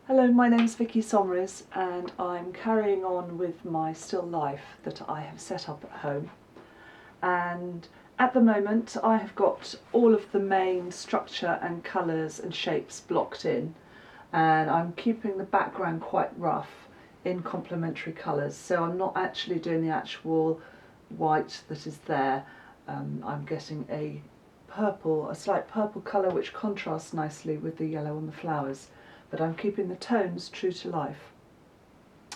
Hello, my name's Vicky Saumarez and I'm carrying on with my still life that I have set up at home. And at the moment I have got all of the main structure and colours and shapes blocked in, and I'm keeping the background quite rough in complementary colours, so I'm not actually doing the actual white that is there. I'm getting a slight purple colour which contrasts nicely with the yellow on the flowers, but I'm keeping the tones true to life.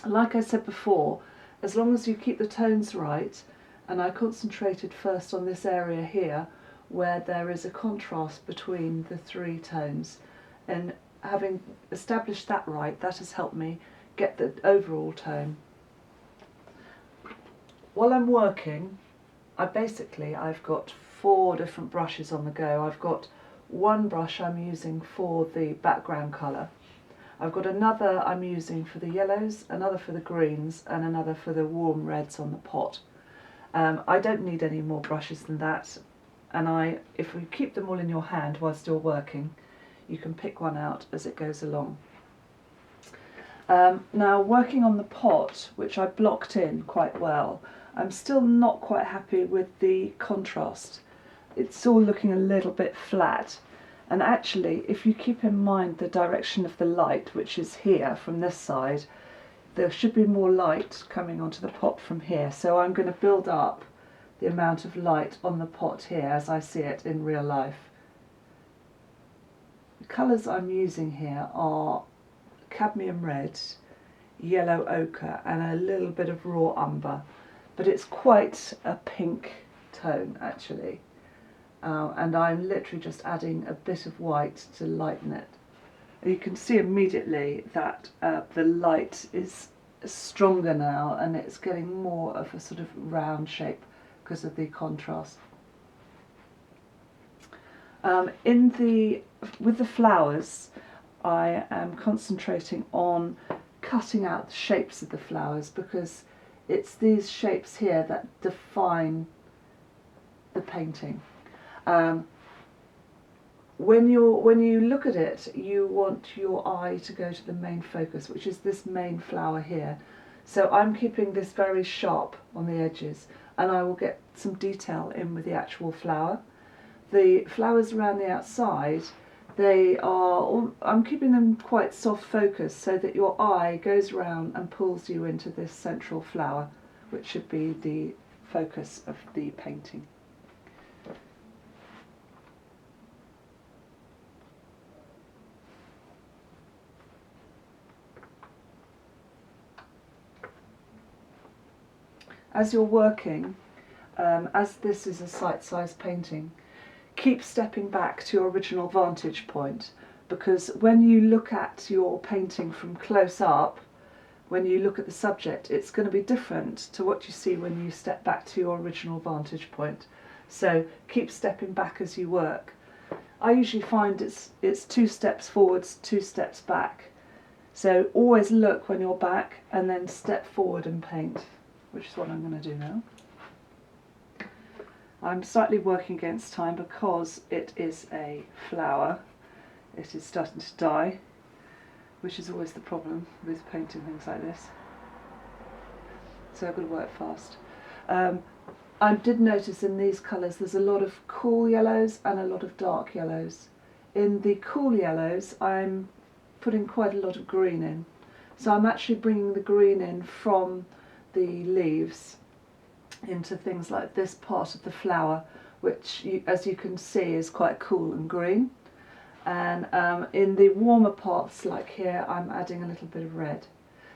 Like I said before, as long as you keep the tones right, and I concentrated first on this area here where there is a contrast between the three tones, and having established that right, that has helped me get the overall tone. While I'm working, I've got 4 different brushes on the go. I've got one brush I'm using for the background colour. I've got another I'm using for the yellows, another for the greens, and another for the warm reds on the pot. I don't need any more brushes than that, and if you keep them all in your hand while still working, you can pick one out as it goes along. Now, working on the pot, which I blocked in quite well, I'm still not quite happy with the contrast. It's all looking a little bit flat. And actually, if you keep in mind the direction of the light, which is here from this side, there should be more light coming onto the pot from here. So I'm going to build up the amount of light on the pot here as I see it in real life. The colours I'm using here are cadmium red, yellow ochre, and a little bit of raw umber, but it's quite a pink tone actually. And I'm literally just adding a bit of white to lighten it. And you can see immediately that the light is stronger now, and it's getting more of a sort of round shape because of the contrast. With the flowers, I am concentrating on cutting out the shapes of the flowers, because it's these shapes here that define the painting. When you look at it, you want your eye to go to the main focus, which is this main flower here. So I'm keeping this very sharp on the edges, and I will get some detail in with the actual flower. The flowers around the outside, I'm keeping them quite soft focused so that your eye goes around and pulls you into this central flower, which should be the focus of the painting. As you're working, as this is a sight-size painting, keep stepping back to your original vantage point, because when you look at your painting from close up, when you look at the subject, it's going to be different to what you see when you step back to your original vantage point. So keep stepping back as you work. I usually find it's 2 steps forwards, 2 steps back. So always look when you're back and then step forward and paint, which is what I'm going to do now. I'm slightly working against time because it is a flower. It is starting to die, which is always the problem with painting things like this. So I've got to work fast. I did notice in these colours there's a lot of cool yellows and a lot of dark yellows. In the cool yellows I'm putting quite a lot of green in. So I'm actually bringing the green in from the leaves into things like this part of the flower, which as you can see is quite cool and green. And in the warmer parts like here I'm adding a little bit of red.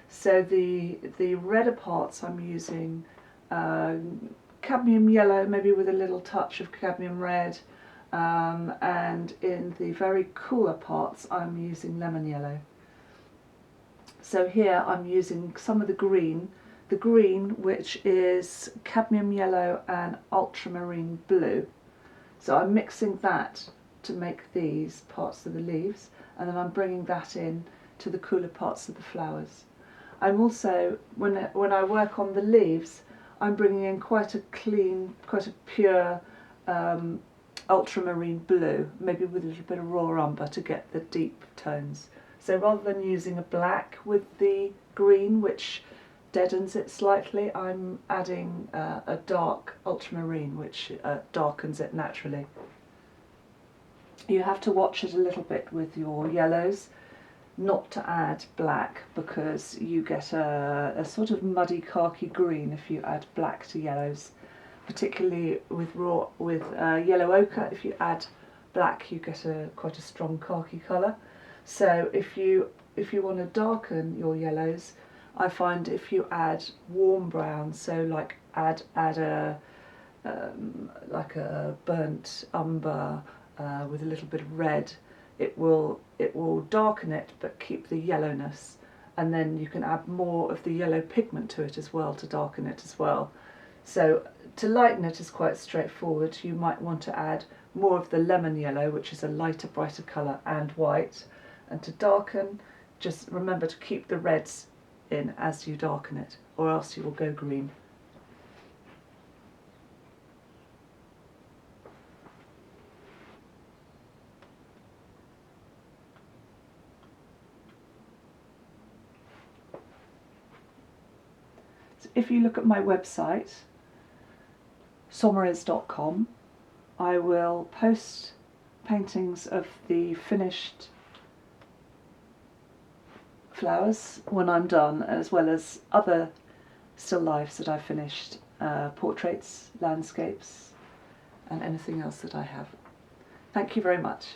So the redder parts I'm using cadmium yellow, maybe with a little touch of cadmium red, and in the very cooler parts I'm using lemon yellow. So here I'm using some of the green which is cadmium yellow and ultramarine blue. So I'm mixing that to make these parts of the leaves, and then I'm bringing that in to the cooler parts of the flowers. I'm also, when I work on the leaves, I'm bringing in quite a clean, quite a pure ultramarine blue, maybe with a little bit of raw umber to get the deep tones. So rather than using a black with the green, which deadens it slightly, I'm adding a dark ultramarine, which darkens it naturally. You have to watch it a little bit with your yellows, not to add black, because you get a sort of muddy khaki green if you add black to yellows. Particularly with yellow ochre, if you add black, you get quite a strong khaki colour. So if you want to darken your yellows, I find if you add warm brown, so like add a like a burnt umber with a little bit of red, it will darken it but keep the yellowness, and then you can add more of the yellow pigment to it as well to darken it as well. So to lighten it is quite straightforward. You might want to add more of the lemon yellow, which is a lighter, brighter colour, and white. And to darken, just remember to keep the reds in as you darken it, or else you will go green. So if you look at my website, saumarez.com, I will post paintings of the finished flowers when I'm done, as well as other still lifes that I've finished, portraits, landscapes, and anything else that I have. Thank you very much.